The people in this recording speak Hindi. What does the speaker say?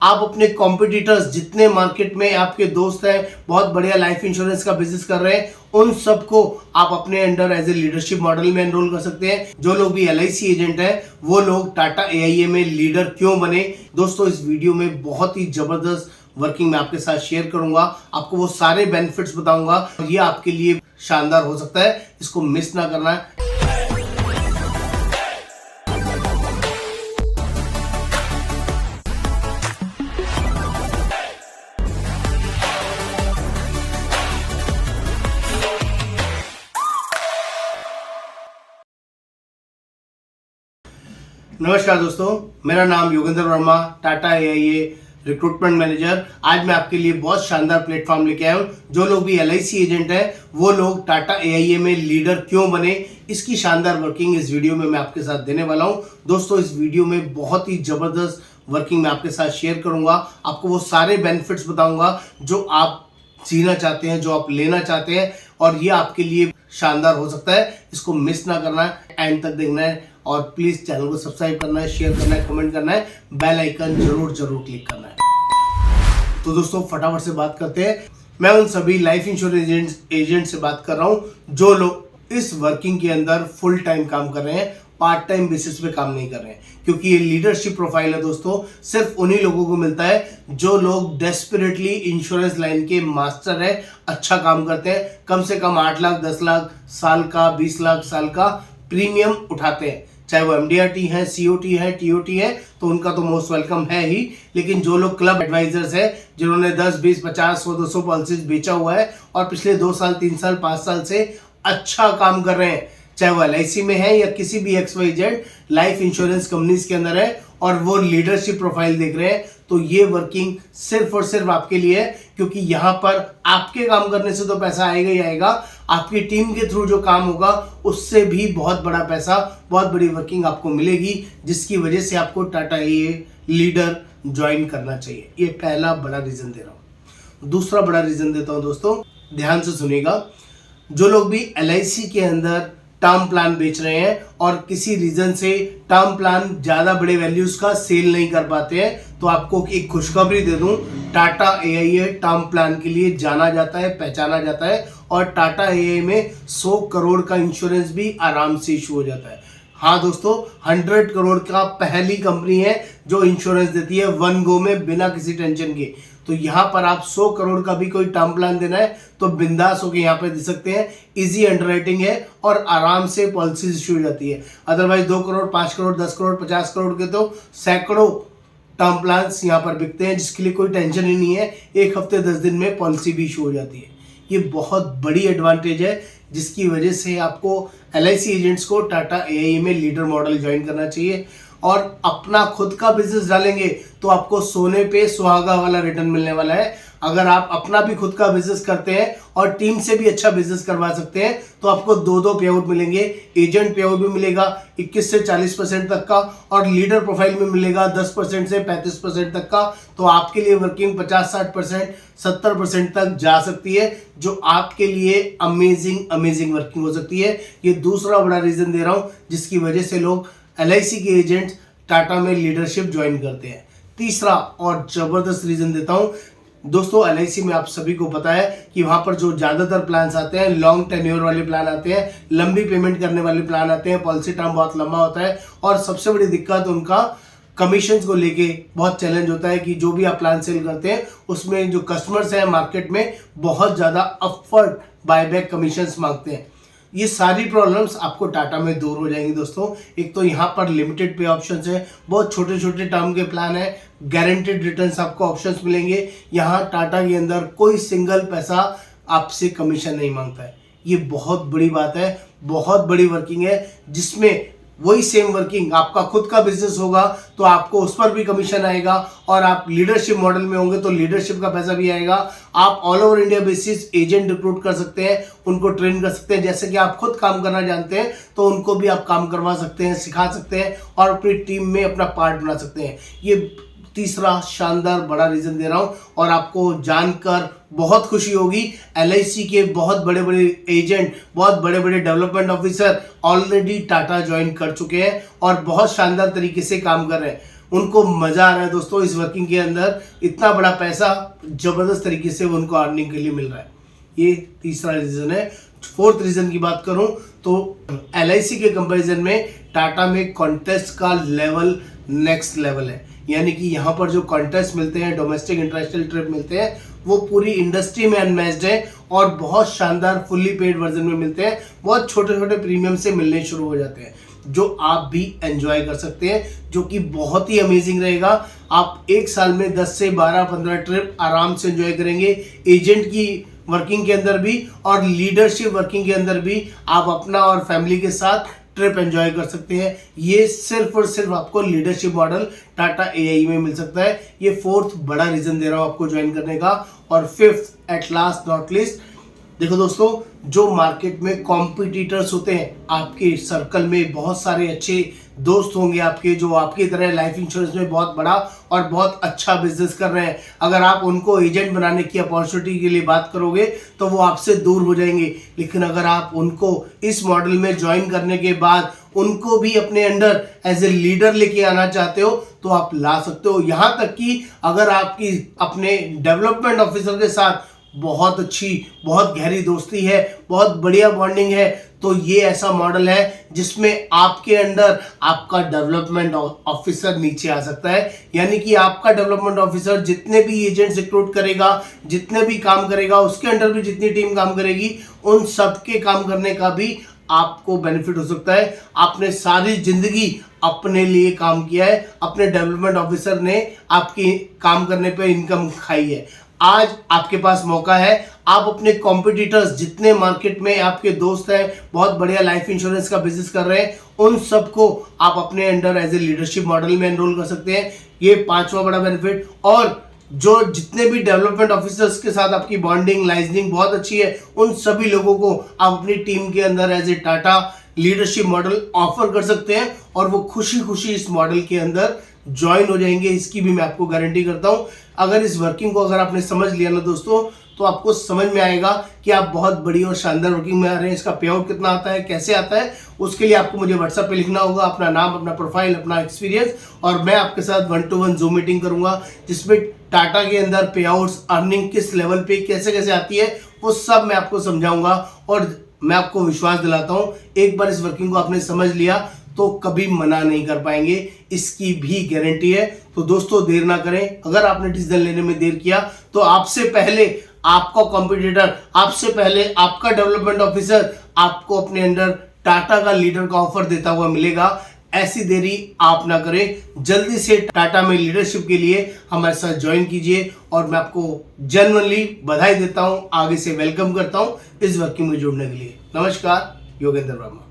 आप अपने कॉम्पिटिटर्स जितने मार्केट में आपके दोस्त हैं, बहुत बढ़िया लाइफ इंश्योरेंस का बिजनेस कर रहे हैं, उन सबको आप अपने under as a leadership model में एनरोल कर सकते हैं। जो लोग भी LIC एजेंट हैं वो लोग टाटा AIA में लीडर क्यों बने। दोस्तों, इस वीडियो में बहुत ही जबरदस्त वर्किंग मैं आपके साथ शेयर करूंगा, आपको वो सारे बेनिफिट्स बताऊंगा। ये आपके लिए शानदार हो सकता है, इसको मिस ना करना है। नमस्कार दोस्तों, मेरा नाम Yogendra Verma, Tata AIA recruitment manager. आज मैं आपके लिए बहुत शानदार प्लेटफॉर्म लेके आया हूँ। जो लोग भी LIC एजेंट हैं वो लोग टाटा AIA में लीडर क्यों बने, इसकी शानदार वर्किंग इस वीडियो में मैं आपके साथ देने वाला हूँ। दोस्तों, इस वीडियो में बहुत ही जबरदस्त वर्किंग मैं आपके साथ शेयर करूंगा, आपको वो सारे बेनिफिट्स बताऊंगा जो आप जीना चाहते हैं, जो आप लेना चाहते हैं, और ये आपके लिए शानदार हो सकता है। इसको मिस ना करना है, एंड तक देखना है, और प्लीज चैनल को सब्सक्राइब करना है, शेयर करना है, कमेंट करना है, बेल आइकन जरूर क्लिक करना है। तो दोस्तों, फटाफट से बात करते हैं। मैं उन सभी लाइफ इंश्योरेंस एजेंट से बात कर रहा हूं जो लोग इस वर्किंग के अंदर फुल टाइम काम कर रहे हैं, पार्ट टाइम बेसिस पे काम नहीं कर रहे हैं, क्योंकि ये लीडरशिप प्रोफाइल है दोस्तों। सिर्फ उन्हीं लोगों को मिलता है जो लोग डेस्परेटली इंश्योरेंस लाइन के मास्टर है, अच्छा काम करते हैं, कम से कम 8 लाख 10 लाख साल का, 20 लाख साल का प्रीमियम उठाते हैं। चाहे वो MDRT है, COT है, TOT है, तो उनका तो मोस्ट वेलकम है ही। लेकिन जो लोग क्लब एडवाइजर्स है, जिन्होंने 10, 20, 50, 100, 200 पॉलिसीज बेचा हुआ है और पिछले 2 साल, 3 साल, 5 साल से अच्छा काम कर रहे हैं, चाहे वो LIC में है या किसी भी XYZ लाइफ इंश्योरेंस कंपनीज के अंदर है, और वो लीडरशिप प्रोफाइल देख रहे हैं, तो ये वर्किंग सिर्फ और सिर्फ आपके लिए है। क्योंकि यहाँ पर आपके काम करने से तो पैसा आएगा ही आएगा, आपकी टीम के थ्रू जो काम होगा उससे भी बहुत बड़ा पैसा, बहुत बड़ी वर्किंग आपको मिलेगी, जिसकी वजह से आपको टाटा AIA लीडर ज्वाइन करना चाहिए। ये पहला बड़ा रीजन दे रहा हूँ। दूसरा बड़ा रीजन देता हूँ दोस्तों, ध्यान से सुनिएगा। जो लोग भी LIC के अंदर टर्म प्लान बेच रहे हैं और किसी रीजन से टर्म प्लान ज्यादा बड़े वैल्यूज का सेल नहीं कर पाते हैं, तो आपको एक खुशखबरी दे दूं, टाटा AIA टर्म प्लान के लिए जाना जाता है, पहचाना जाता है, और टाटा AIA में 100 करोड़ का इंश्योरेंस भी आराम से इशू हो जाता है। हाँ दोस्तों, 100 करोड़ का पहली कंपनी है जो इंश्योरेंस देती है वन गो में, बिना किसी टेंशन के। तो यहाँ पर आप 100 करोड़ का भी कोई टर्म प्लान देना है तो बिंदास होकर यहाँ पे दे सकते हैं। इजी अंडरराइटिंग है और आराम से पॉलिसी इशू हो जाती है। अदरवाइज 2 करोड़, 5 करोड़, 10 करोड़, 50 करोड़ के तो सैकड़ों टर्म प्लान्स यहाँ पर बिकते हैं, जिसके लिए कोई टेंशन ही नहीं है। 1 हफ्ते 10 दिन में पॉलिसी भी इशू हो जाती है। ये बहुत बड़ी एडवांटेज है, जिसकी वजह से आपको LIC एजेंट्स को टाटा AIA में लीडर मॉडल ज्वाइन करना चाहिए। और अपना खुद का बिजनेस डालेंगे तो आपको सोने पे सुहागा वाला रिटर्न मिलने वाला है। अगर आप अपना भी खुद का बिजनेस करते हैं और टीम से भी अच्छा बिजनेस करवा सकते हैं, तो आपको 2 पे आउट मिलेंगे। एजेंट पे आउट भी मिलेगा 21 से 40% तक का, और लीडर प्रोफाइल में मिलेगा 10% से 35% तक का। तो आपके लिए वर्किंग 50-60%, 70% तक जा सकती है, जो आपके लिए अमेजिंग वर्किंग हो सकती है। ये दूसरा बड़ा रीजन दे रहा हूं जिसकी वजह से लोग LIC के एजेंट टाटा में लीडरशिप ज्वाइन करते हैं। तीसरा और जबरदस्त रीजन देता हूं दोस्तों, LIC में आप सभी को पता है कि वहां पर जो ज्यादातर प्लान्स आते हैं, लॉन्ग टेन्योर वाले प्लान आते हैं, लंबी पेमेंट करने वाले प्लान आते हैं, पॉलिसी टर्म बहुत लंबा होता है, और सबसे बड़ी दिक्कत उनका कमीशंस को लेके बहुत चैलेंज होता है कि जो भी आप प्लान सेल करते हैं उसमें जो कस्टमर्स हैं मार्केट में बहुत ज्यादा अपवर्ड बायबैक कमीशंस मांगते हैं। ये सारी प्रॉब्लम्स आपको टाटा में दूर हो जाएंगी दोस्तों। एक तो यहाँ पर लिमिटेड पे ऑप्शंस है, बहुत छोटे छोटे टर्म के प्लान है, गारंटेड रिटर्न्स आपको ऑप्शंस मिलेंगे। यहाँ टाटा के अंदर कोई सिंगल पैसा आपसे कमीशन नहीं मांगता है। ये बहुत बड़ी बात है, बहुत बड़ी वर्किंग है, जिसमें वही सेम वर्किंग आपका खुद का बिजनेस होगा तो आपको उस पर भी कमीशन आएगा, और आप लीडरशिप मॉडल में होंगे तो लीडरशिप का पैसा भी आएगा। आप all over India basis agent recruit कर सकते हैं, उनको ट्रेन कर सकते हैं। जैसे कि आप खुद काम करना जानते हैं तो उनको भी आप काम करवा सकते हैं, सिखा सकते हैं, और अपनी टीम में अपना पार्ट बना सकते हैं। ये तीसरा शानदार बड़ा रीजन दे रहा हूं, और आपको जानकर बहुत खुशी होगी, LIC के बहुत बड़े बड़े एजेंट, बहुत बड़े बड़े development officer already Tata join कर चुके हैं और बहुत शानदार तरीके से काम कर रहे हैं। उनको मजा आ रहा है दोस्तों इस वर्किंग के अंदर, इतना बड़ा पैसा जबरदस्त तरीके से उनको अर्निंग के लिए मिल रहा है। ये तीसरा रीजन है। फोर्थ रीजन की बात करूं तो LIC के कंपैरिजन में टाटा में कॉन्टेस्ट का लेवल नेक्स्ट लेवल है। यानी कि यहाँ पर जो कॉन्टेस्ट मिलते हैं, डोमेस्टिक इंटरनेशनल ट्रिप मिलते हैं, वो पूरी इंडस्ट्री में अनमैच्ड है और बहुत शानदार फुल्ली पेड वर्जन में मिलते हैं। बहुत छोटे छोटे प्रीमियम से मिलने शुरू हो जाते हैं जो आप भी एंजॉय कर सकते हैं, जो कि बहुत ही अमेजिंग रहेगा। आप एक साल में 10 से 12-15 ट्रिप आराम से एंजॉय करेंगे। एजेंट की वर्किंग के अंदर भी और लीडरशिप वर्किंग के अंदर भी आप अपना और फैमिली के साथ ट्रिप एंजॉय कर सकते हैं। ये सिर्फ और सिर्फ आपको लीडरशिप मॉडल टाटा AIE में मिल सकता है। ये फोर्थ बड़ा रीजन दे रहा हूं आपको ज्वाइन करने का। और fifth at last not least, देखो दोस्तों, जो मार्केट में कॉम्पिटिटर्स होते हैं, आपके सर्कल में बहुत सारे अच्छे दोस्त होंगे आपके, जो आपकी तरह लाइफ इंश्योरेंस में बहुत बड़ा और बहुत अच्छा बिजनेस कर रहे हैं। अगर आप उनको एजेंट बनाने की अपॉर्चुनिटी के लिए बात करोगे तो वो आपसे दूर हो जाएंगे। लेकिन अगर आप उनको इस मॉडल में ज्वाइन करने के बाद उनको भी अपने अंडर एज ए लीडर लेके आना चाहते हो तो आप ला सकते हो। यहाँ तक कि अगर आपकी अपने डेवलपमेंट ऑफिसर के साथ बहुत अच्छी, बहुत गहरी दोस्ती है, बहुत बढ़िया बॉन्डिंग है, तो ये ऐसा मॉडल है जिसमें आपके अंडर आपका डेवलपमेंट ऑफिसर नीचे आ सकता है। यानी कि आपका डेवलपमेंट ऑफिसर जितने भी एजेंट्स रिक्रूट करेगा, जितने भी काम करेगा, उसके अंडर भी जितनी टीम काम करेगी, उन सबके काम करने का भी आपको बेनिफिट हो सकता है। आपने सारी जिंदगी अपने लिए काम किया है, अपने डेवलपमेंट ऑफिसर ने आपकी काम करने पे इनकम खाई है। आज आपके पास मौका है, आप अपने कॉम्पिटिटर्स जितने मार्केट में आपके दोस्त हैं, बहुत बढ़िया लाइफ इंश्योरेंस का बिजनेस कर रहे हैं, उन सबको आप अपने under as a leadership model में एनरोल कर सकते हैं। ये पांचवा बड़ा बेनिफिट। और जो जितने भी डेवलपमेंट ऑफिसर्स के साथ आपकी बॉन्डिंग लाइजनिंग बहुत अच्छी है, उन सभी लोगों को आप अपनी टीम के अंदर as a Tata leadership model offer कर सकते हैं और वो खुशी खुशी इस मॉडल के अंदर ज्वाइन हो जाएंगे। इसकी भी मैं आपको गारंटी करता हूं। अगर इस वर्किंग को अगर आपने समझ लिया ना दोस्तों, तो आपको समझ में आएगा कि आप बहुत बड़ी और शानदार वर्किंग में आ रहे हैं। इसका पे आउट कितना आता है, कैसे आता है, उसके लिए आपको मुझे व्हाट्सएप पे लिखना होगा अपना नाम, अपना प्रोफाइल, अपना एक्सपीरियंस, और मैं आपके साथ 1-to-1 जूम मीटिंग करूंगा जिसमें टाटा के अंदर पे आउट्स, अर्निंग किस लेवल पे कैसे कैसे आती है, वो सब मैं आपको समझाऊंगा। और मैं आपको विश्वास दिलाता हूं, एक बार इस वर्किंग को आपने समझ लिया तो कभी मना नहीं कर पाएंगे, इसकी भी गारंटी है। तो दोस्तों देर ना करें। अगर आपने डिसीजन लेने में देर किया तो आपसे पहले आपका कॉम्पिटिटर, आपसे पहले आपका डेवलपमेंट ऑफिसर आपको अपने अंडर टाटा का लीडर का ऑफर देता हुआ मिलेगा। ऐसी देरी आप ना करें, जल्दी से टाटा में लीडरशिप के लिए हमारे साथ ज्वाइन कीजिए। और मैं आपको जेन्युइनली बधाई देता हूं, आगे से वेलकम करता हूं इस वर्किंग में जुड़ने के लिए। नमस्कार, योगेंद्र वर्मा।